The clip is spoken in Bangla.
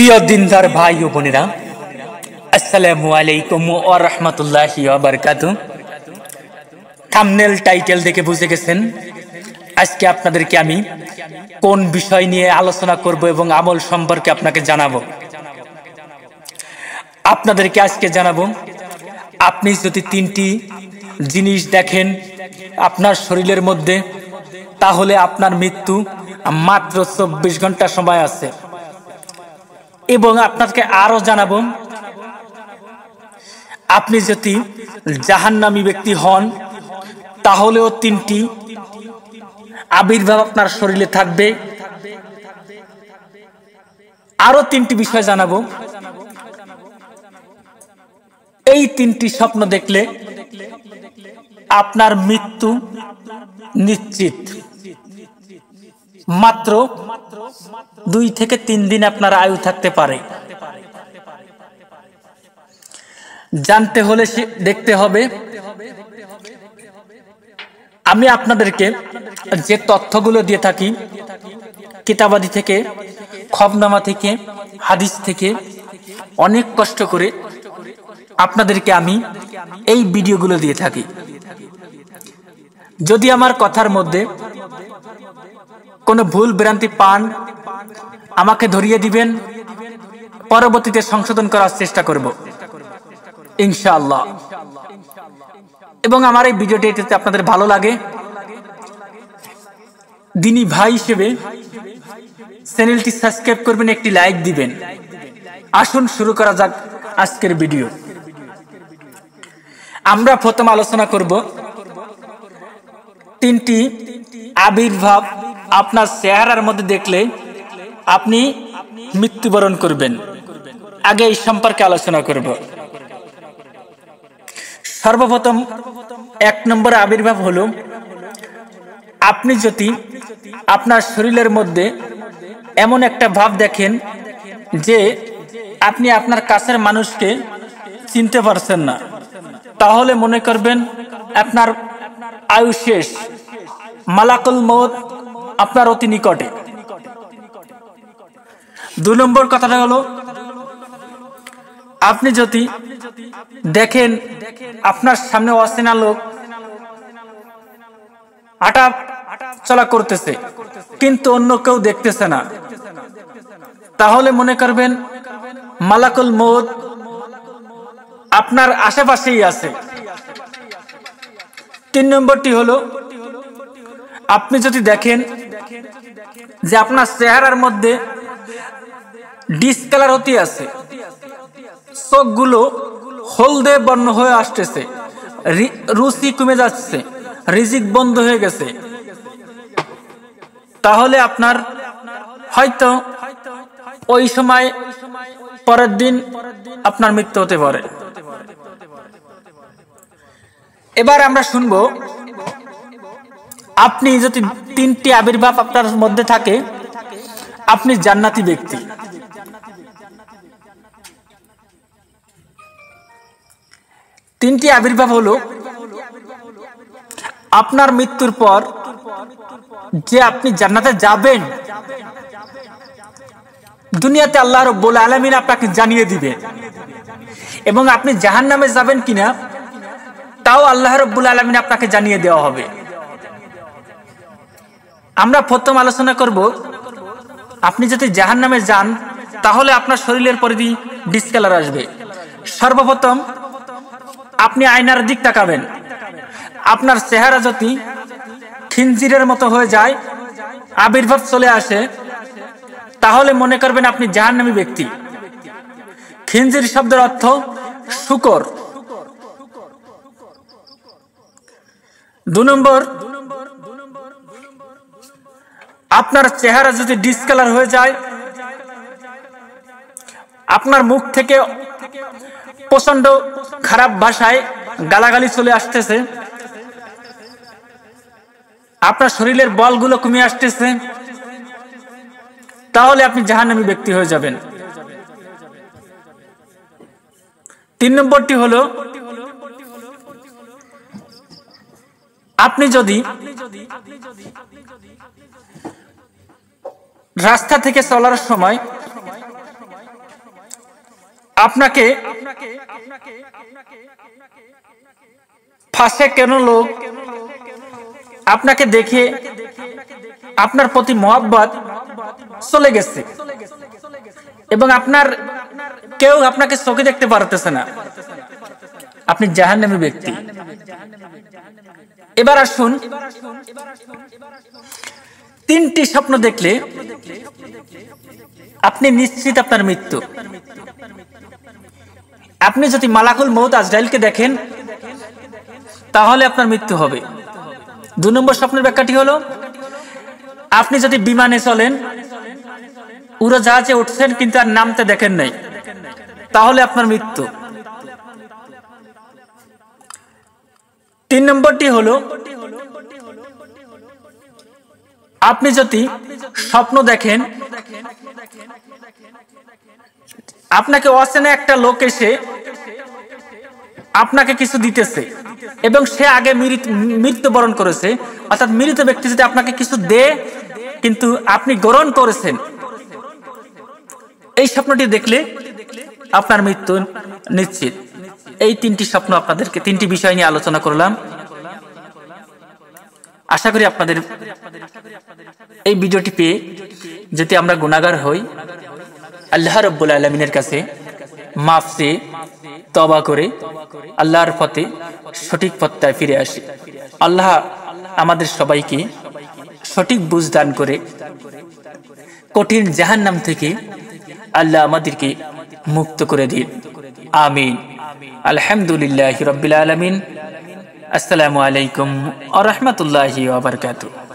প্রিয় দিনদার ভাই ও বোনেরা, আসসালামু আলাইকুম ওয়া রাহমাতুল্লাহি ওয়া বারাকাতুহু। থাম্বনেল টাইটেল দেখে বুঝে গেছেন আজকে আপনাদেরকে আমি কোন বিষয় নিয়ে আলোচনা করব এবং আমল সম্পর্কে আপনাকে জানাবো। আপনাদেরকে আজকে জানাবো, আপনি যদি তিনটি জিনিস দেখেন আপনার শরীরের মধ্যে, তাহলে আপনার মৃত্যু মাত্র 24 ঘন্টা সময় আছে। এবং আপনাকে আরো জানাবো, আপনি যদি জাহান্নামী ব্যক্তি হন তাহলেও তিনটি আবির্ভাব আপনার শরীরে থাকবে। আরো তিনটি বিষয় জানাবো। এই তিনটি স্বপ্ন দেখলে আপনার মৃত্যু নিশ্চিত। মাত্র 2 থেকে 3 দিন আপনার আয়ু থাকতে পারে। জানতে হলে দেখতে হবে। আমি আপনাদেরকে যে তথ্যগুলো দিয়ে থাকি কিতাবাদি থেকে, খবরনামা থেকে, হাদিস থেকে, অনেক কষ্ট করে আপনাদেরকে আমি এই ভিডিওগুলো দিয়ে থাকি। যদি আমার কথার মধ্যে কোনো ভুল ভ্রান্তি পান, আমাকে ধরিয়ে দিবেন, পরবর্তীতে সংশোধন করার চেষ্টা করব ইনশাআল্লাহ। এবং আমার এই ভিডিওটি যদি আপনাদের ভালো লাগে, দিনী ভাই হিসেবে চ্যানেলটি সাবস্ক্রাইব করবেন, একটি লাইক দিবেন। আসুন শুরু করা যাক আজকের ভিডিও। আমরা প্রথম আলোচনা করব তিনটি আবির্ভাব আপনার চেহারার মধ্যে দেখলে আপনি মৃত্যুবরণ করবেন। আগে এই সম্পর্কে আলোচনা করব। সর্বপ্রথম 1 নম্বর আবির্ভাব হলো, আপনি যদি আপনার শরীরের মধ্যে এমন একটা ভাব দেখেন যে আপনি আপনার কাছের মানুষকে চিনতে পারছেন না, তাহলে মনে করবেন আপনার আয়ু শেষ, মালাকুল মউত আপনার অতি নিকটে। 2 নম্বর কথাটা হলো, আপনি যদি দেখেন আপনার সামনে অচেনা লোক হাঁটা চলা করতেছে কিন্তু অন্য কেউ দেখতেছে না, তাহলে মনে করবেন মালাকুল মউত আপনার আশেপাশেই আছে। 3 নম্বরটি হলো, আপনি যদি দেখেন যে আপনার চেহারার মধ্যে ডিসকালার হতে আছে, চোখগুলো হলদে বর্ণ হয়ে আসতেছে, রুচি কমে যাচ্ছে, রিজিক বন্ধ হয়ে গেছে, তাহলে আপনার হয়তো ওই সময় পরের দিন আপনার মৃত্যু হতে পারে। এবার আমরা শুনবো, আপনি যদি 3টি আবির্ভাব আপনার মধ্যে থাকে, আপনি জান্নাতি ব্যক্তি। 3টি আবির্ভাব হলো, আপনার মৃত্যুর পর যে আপনি জান্নাতে যাবেন, দুনিয়াতে আল্লাহ রাব্বুল আলামিন আপনাকে জানিয়ে দিবে। এবং আপনি জাহান্নামে যাবেন কিনা তাও আল্লাহ রাব্বুল আলামিন আপনাকে জানিয়ে দেওয়া হবে। আমরা প্রথম আলোচনা করব, আপনি যদি জাহান্নামে যান তাহলে আপনার শরীরের পরিধি ডিসকালার আসবে। সর্বপ্রথম আপনি আয়নার দিক তাকাবেন, আপনার চেহারা যদি খিনজিরের মতো হয়ে যায়, আবির্ভাব চলে আসে, তাহলে মনে করবেন আপনি জাহান্নামী ব্যক্তি। খিনজির শব্দের অর্থ শূকর। 2 নম্বর, আপনার চেহারা যদি ডিসকালার হয়ে যায়, আপনার মুখ থেকে প্রচন্ড খারাপ ভাষায় গালাগালি চলে আসতেছে, আপনার শরীরের বলগুলো কমে আসতেছে, তাহলে আপনি জাহান্নামী ব্যক্তি হয়ে যাবেন। 3 নম্বরটি হলো, আপনি যদি রাস্তা থেকে চলার সময় আপনাকে ফাঁসে কেন লোক আপনাকে দেখে আপনার প্রতি মহব্বত চলে গেছে এবং আপনার কেউ আপনাকে চোখে দেখতে পারতেছে না, আপনি জাহান্নামী ব্যক্তি। এবার আসুন, তিনটি স্বপ্ন দেখলে আপনি নিশ্চিত আপনার মৃত্যু। আপনি যদি মালাকুল মউত আজরাইলকে দেখেন তাহলে আপনার মৃত্যু হবে। 2 নম্বর স্বপ্নের ব্যাখ্যাটি হলো, আপনি যদি বিমানে চলেন, উড়োজাহাজে উঠছেন কিন্তু আর নামতে দেখেন নাই, তাহলে আপনার মৃত্যু। 3 নম্বরটি হলো, আপনি যদি স্বপ্ন দেখেন আপনাকে অচেনা একটা লোক এসে আপনাকে কিছু দিতেছে এবং সে আগে মৃত্যুবরণ করেছে, অর্থাৎ মৃত ব্যক্তি যদি আপনাকে কিছু দেয় কিন্তু আপনি গ্রহণ করেছেন, এই স্বপ্নটি দেখলে আপনার মৃত্যু নিশ্চিত। এই 3টি স্বপ্ন আপনাদেরকে 3টি বিষয় নিয়ে আলোচনা করলাম। আশা করি আপনাদের এই ভিডিওটি পেয়ে যদি আমরা গুনাহগার হই, আল্লাহ রাব্বুল আলামিনের কাছে মাফ চেয়ে তওবা করে আল্লাহর পথে সঠিক পথটায় ফিরে আসি। আল্লাহ আমাদের সবাইকে সঠিক বুঝ দান করে কঠিন জাহান্নাম থেকে আল্লাহ আমাদেরকে মুক্ত করে দিন। আমিন। আলহামদুলিল্লাহি রাব্বিল আলামিন। আসসালামু আলাইকুম ওয়া রাহমাতুল্লাহি ওয়া বারাকাতুহু।